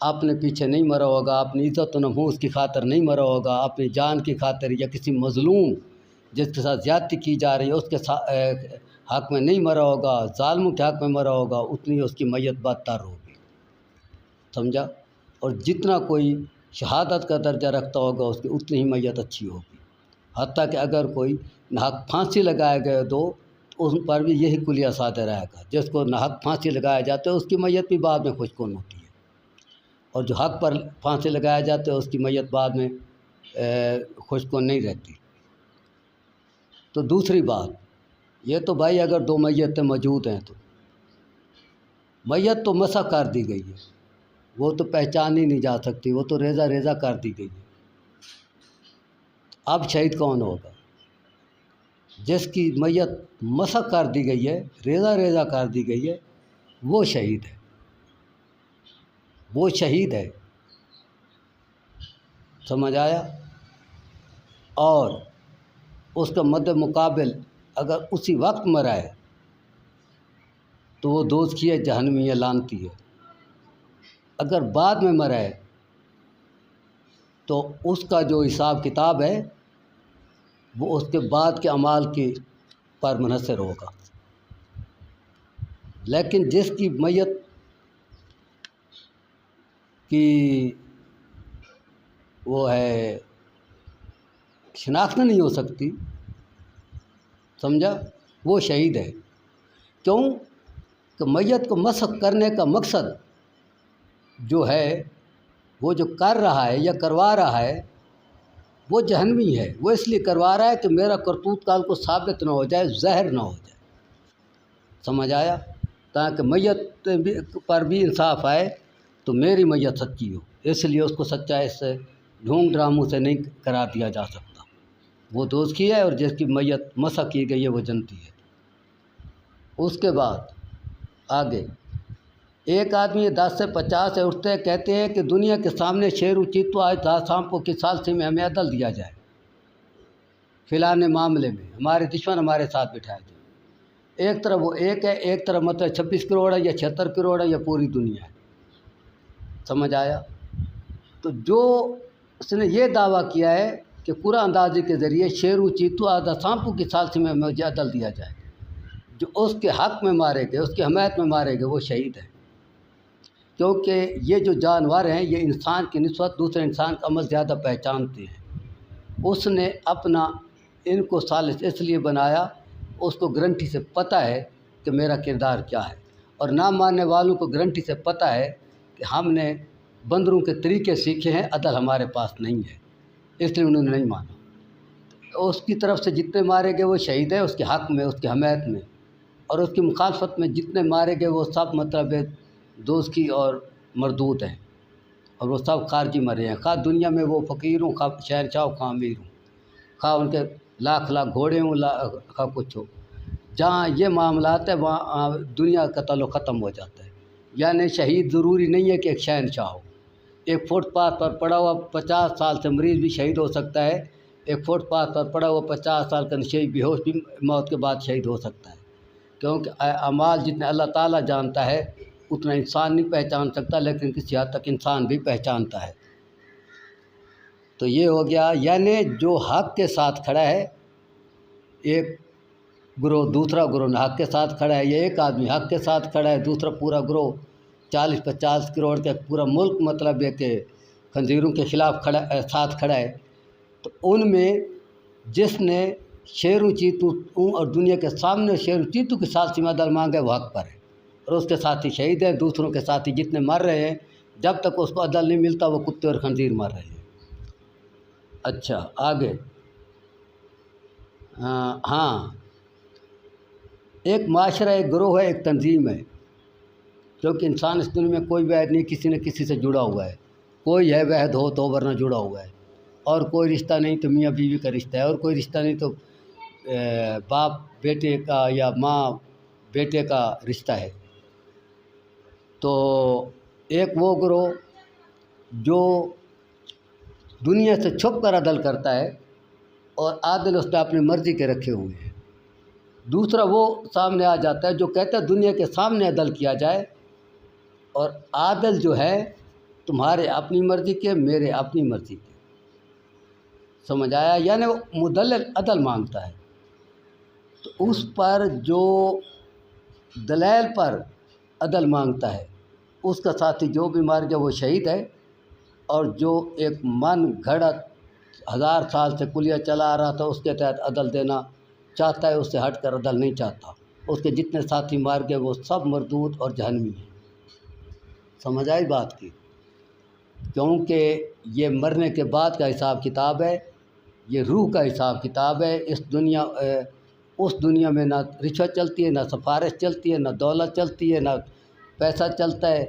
آپ نے پیچھے نہیں مرا ہوگا، اپنی عزت و نفوس کی خاطر نہیں مرا ہوگا، اپنی جان کی خاطر یا کسی مظلوم جس کے ساتھ زیادتی کی جا رہی ہے اس کے حق میں نہیں مرا ہوگا، ظالموں کے حق میں مرا ہوگا، اتنی اس کی میت بدتر ہوگی، سمجھا؟ اور جتنا کوئی شہادت کا درجہ رکھتا ہوگا اس کی اتنی ہی میت اچھی ہوگی، حتیٰ کہ اگر کوئی ناحق پھانسی لگایا گیا تو اس پر بھی یہی کلیہ صادر رہے گا، جس کو ناحق پھانسی لگایا جاتا ہے اس کی میت بھی بعد میں خوشگون ہوتی ہے، اور جو حق پر پھانسی لگایا جاتا ہے اس کی میت بعد میں خوشگون نہیں رہتی۔ تو دوسری بات یہ تو بھائی اگر دو میتیں موجود ہیں تو میت تو مسح کر دی گئی ہے، وہ تو پہچان ہی نہیں جا سکتی، وہ تو ریزہ ریزہ کر دی گئی ہے۔ اب شہید کون ہوگا؟ جس کی میت مسح کر دی گئی ہے، ریزہ ریزہ کر دی گئی ہے، وہ شہید ہے، وہ شہید ہے، سمجھ آیا؟ اور اس کا مد مقابل اگر اسی وقت مرا ہے تو وہ دوزخی ہے، جہنمی ہے، لعنتی ہے۔ اگر بعد میں مرا ہے تو اس کا جو حساب کتاب ہے وہ اس کے بعد کے اعمال کی پر منحصر ہوگا، لیکن جس کی میت کی وہ ہے شناخت نہیں ہو سکتی، سمجھا، وہ شہید ہے۔ کیوں کہ میت کو مسح کرنے کا مقصد جو ہے وہ جو کر رہا ہے یا کروا رہا ہے وہ جہنمی ہے، وہ اس لیے کروا رہا ہے کہ میرا کرتوت کال کو ثابت نہ ہو جائے، زہر نہ ہو جائے، سمجھ آیا؟ تاکہ میت پر بھی انصاف آئے تو میری میت سچی ہو، اس لیے اس کو سچائی سے ڈھونگ ڈراموں سے نہیں قرار دیا جا سکتا، وہ دوزخی ہے، اور جس کی میت مسح کی گئی ہے وہ جنتی ہے۔ اس کے بعد آگے ایک آدمی 10 سے 50 سے اٹھتے ہیں، کہتے ہیں کہ دنیا کے سامنے شیر و چیتو آج سانپوں کی ثالثی میں ہمیں عدل دیا جائے، فلانے معاملے میں ہمارے دشمن ہمارے ساتھ بٹھائے جائیں۔ ایک طرف وہ ایک ہے، ایک طرف مطلب 26 کروڑ ہے یا 76 کروڑ ہے یا پوری دنیا ہے، سمجھ آیا؟ تو جو اس نے یہ دعویٰ کیا ہے کہ قرآن اندازی کے ذریعے شیر و چیتو آدھا سانپوں کی ثالثی میں مجھے عدل دیا جائے، جو اس کے حق میں مارے گئے، اس کی حمایت میں مارے گئے، وہ شہید ہیں، کیونکہ یہ جو جانور ہیں یہ انسان کی نسبت دوسرے انسان کا عمل زیادہ پہچانتے ہیں۔ اس نے اپنا ان کو ثالث اس لیے بنایا، اس کو گارنٹی سے پتہ ہے کہ میرا کردار کیا ہے، اور نہ ماننے والوں کو گارنٹی سے پتہ ہے کہ ہم نے بندروں کے طریقے سیکھے ہیں، عدل ہمارے پاس نہیں ہے، اس لیے انہوں نے نہیں مانا۔ اس کی طرف سے جتنے مارے گئے وہ شہید ہیں، اس کے حق میں، اس کی حمایت میں، اور اس کی مخالفت میں جتنے مارے گئے وہ سب مطلب دوزخی اور مردود ہیں، اور وہ سب خارجی مرے ہیں، خواہ دنیا میں وہ فقیر ہوں، خواہ شہنشاہ ہوں، خواہ امیر ہوں، خواہ ان کے لاکھ لاکھ گھوڑے ہوں، خواہ کچھ ہو، جہاں یہ معاملات ہیں وہاں دنیا کا تعلق ختم ہو جاتا ہے۔ یعنی شہید ضروری نہیں ہے کہ ایک شہنشاہ ہو، ایک فٹ پاتھ پر پڑا ہوا 50 سال سے مریض بھی شہید ہو سکتا ہے، ایک فٹ پاتھ پر پڑا ہوا 50 سال کا نشئی بے ہوش بھی موت کے بعد شہید ہو سکتا ہے، کیونکہ اعمال جتنے اللہ تعالیٰ جانتا ہے اتنا انسان نہیں پہچان سکتا، لیکن کسی حد تک انسان بھی پہچانتا ہے۔ تو یہ ہو گیا، یعنی جو حق کے ساتھ کھڑا ہے ایک گروہ، دوسرا گروہ حق کے ساتھ کھڑا ہے، یہ ایک آدمی حق کے ساتھ کھڑا ہے، دوسرا پورا گروہ 40-50 کروڑ کا پورا ملک مطلب ہے کہ خنزیروں کے خلاف ساتھ کھڑا ہے۔ تو ان میں جس نے شیر و چیتو اور دنیا کے سامنے شیر و چیتو کے ساتھ میں عدل مانگا ہے وہ حق پر ہے، اور اس کے ساتھی شہید ہیں، دوسروں کے ساتھی جتنے مر رہے ہیں جب تک اس کو عدل نہیں ملتا وہ کتے اور خنزیر مر رہے ہیں۔ اچھا آگے، ہاں ایک معاشرہ، ایک گروہ ہے، ایک تنظیم ہے، کیونکہ انسان اس دنیا میں کوئی وحد نہیں، کسی نہ کسی سے جڑا ہوا ہے، کوئی ہے وحد ہو تو ورنہ جڑا ہوا ہے، اور کوئی رشتہ نہیں تو میاں بیوی کا رشتہ ہے، اور کوئی رشتہ نہیں تو باپ بیٹے کا یا ماں بیٹے کا رشتہ ہے۔ تو ایک وہ گروہ جو دنیا سے چھپ کر عدل کرتا ہے اور عادل اس نے اپنی مرضی کے رکھے ہوئے ہیں، دوسرا وہ سامنے آ جاتا ہے جو کہتا ہے دنیا کے سامنے عدل کیا جائے، اور عادل جو ہے تمہارے اپنی مرضی کے، میرے اپنی مرضی کے، سمجھ آیا؟ یعنی وہ مدلل عدل مانگتا ہے، تو اس پر جو دلائل پر عدل مانگتا ہے اس کا ساتھی جو بھی مار گیا وہ شہید ہے، اور جو ایک من گھڑت 1000 سال سے کلیہ چلا آ رہا تھا اس کے تحت عدل دینا چاہتا ہے، اس سے ہٹ کر عدل نہیں چاہتا، اس کے جتنے ساتھی مار گئے وہ سب مردود اور جہنمی ہیں۔ سمجھ آئی بات کی؟ کیونکہ یہ مرنے کے بعد کا حساب کتاب ہے، یہ روح کا حساب کتاب ہے۔ اس دنیا میں نہ رشوت چلتی ہے، نہ سفارش چلتی ہے، نہ دولت چلتی ہے، نہ پیسہ چلتا ہے،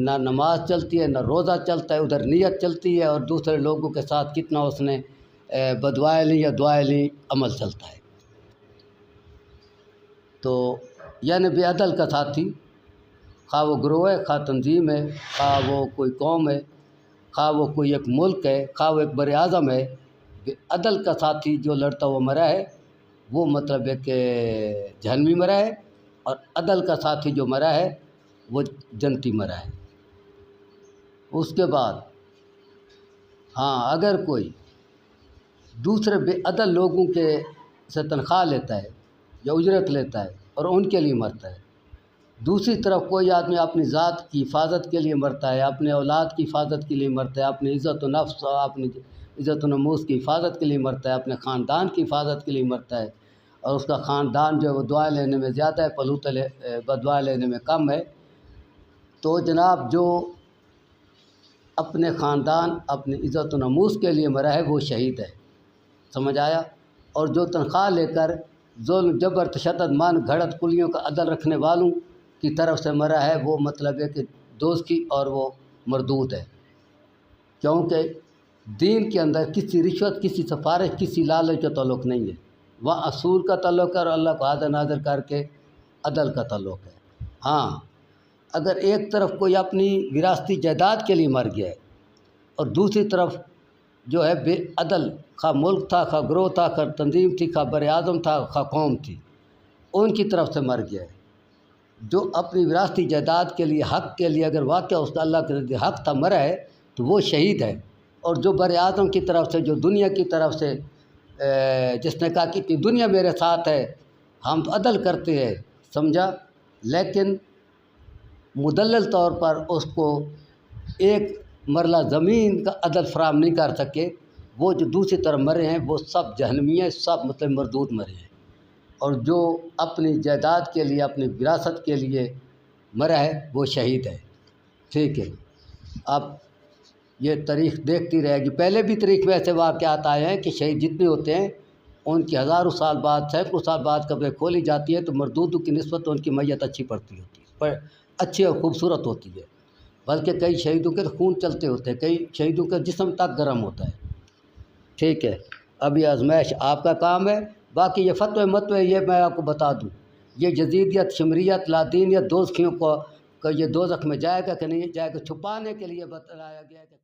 نہ نماز چلتی ہے، نہ روزہ چلتا ہے، ادھر نیت چلتی ہے، اور دوسرے لوگوں کے ساتھ کتنا اس نے بدوائیں لیں یا دعائیں لیں، عمل چلتا ہے۔ تو یعنی بے عدل کا ساتھی، خواہ وہ گروہ ہے، خواہ تنظیم ہے، خواہ وہ کوئی قوم ہے، خواہ وہ کوئی ایک ملک ہے، خواہ وہ ایک بر اعظم ہے، بے عدل کا ساتھی جو لڑتا ہوا مرا ہے وہ مطلب ہے کہ جہنمی مرا ہے، اور عدل کا ساتھی جو مرا ہے وہ جنتی مرا ہے۔ اس کے بعد ہاں، اگر کوئی دوسرے بے عدل لوگوں کے سے تنخواہ لیتا ہے یا اجرت لیتا ہے اور ان کے لیے مرتا ہے، دوسری طرف کوئی آدمی اپنی ذات کی حفاظت کے لیے مرتا ہے، اپنے اولاد کی حفاظت کے لیے مرتا ہے، اپنی عزت و نفس اور اپنی عزت و نموز کی حفاظت کے لیے مرتا ہے، اپنے خاندان کی حفاظت کے لیے مرتا ہے، اور اس کا خاندان جو ہے وہ دعائیں لینے میں زیادہ ہے، بدعائیں لینے میں کم ہے، تو جناب جو اپنے خاندان، اپنی عزت و نموز کے لیے مرا ہے وہ شہید ہے۔ سمجھ آیا؟ اور جو تنخواہ لے کر ظلم، جبر، تشدد، مان گھڑت، کلیوں کا عدل رکھنے والوں کی طرف سے مرا ہے وہ مطلب ہے کہ دوزخی اور وہ مردود ہے، کیونکہ دین کے اندر کسی رشوت، کسی سفارش، کسی لالچ کا تعلق نہیں ہے، وہاں اصول کا تعلق ہے اور اللہ کو حاضر ناظر کر کے عدل کا تعلق ہے۔ ہاں، اگر ایک طرف کوئی اپنی وراثتی جائیداد کے لیے مر گیا ہے اور دوسری طرف جو ہے بے عدل، خواہ ملک تھا، خواہ گروہ تھا، خواہ تنظیم تھی، خواہ بر اعظم تھا، خواہ قوم تھی، ان کی طرف سے مر گیا ہے، جو اپنی وراثتی جائیداد کے لیے، حق کے لیے اگر واقعہ اس کا اللہ کے حق تھا مرا ہے تو وہ شہید ہے، اور جو بر اعظم کی طرف سے، جو دنیا کی طرف سے جس نے کہا کہ اتنی دنیا میرے ساتھ ہے، ہم تو عدل کرتے ہیں، سمجھا، لیکن مدلل طور پر اس کو ایک مرلہ زمین کا عدل فراہم نہیں کر سکے، وہ جو دوسری طرف مرے ہیں وہ سب جہنمی ہیں، سب مطلب مردود مرے ہیں، اور جو اپنی جائیداد کے لیے، اپنی وراثت کے لیے مرا ہے وہ شہید ہے۔ ٹھیک ہے، اب یہ تاریخ دیکھتی رہے گی، پہلے بھی تاریخ میں ایسے واقعات آئے ہیں کہ شہید جتنے ہوتے ہیں ان کی ہزاروں سال بعد، سینکڑوں سال بعد قبریں کھولی جاتی ہے تو مردودوں کی نسبت ان کی میت اچھی پڑتی ہوتی ہے، پر اچھی اور خوبصورت ہوتی ہے، بلکہ کئی شہیدوں کے خون چلتے ہوتے ہیں، کئی شہیدوں کا جسم تک گرم ہوتا ہے۔ ٹھیک ہے، اب یہ آزمائش آپ کا کام ہے، باقی یہ فتوے متوے یہ میں آپ کو بتا دوں، یہ جزیدیت، شمریت، لادینیت، دوزخیوں کو کہ یہ دوزخ میں جائے گا کہ نہیں جائے گا، چھپانے کے لیے بتلایا گیا ہے کہ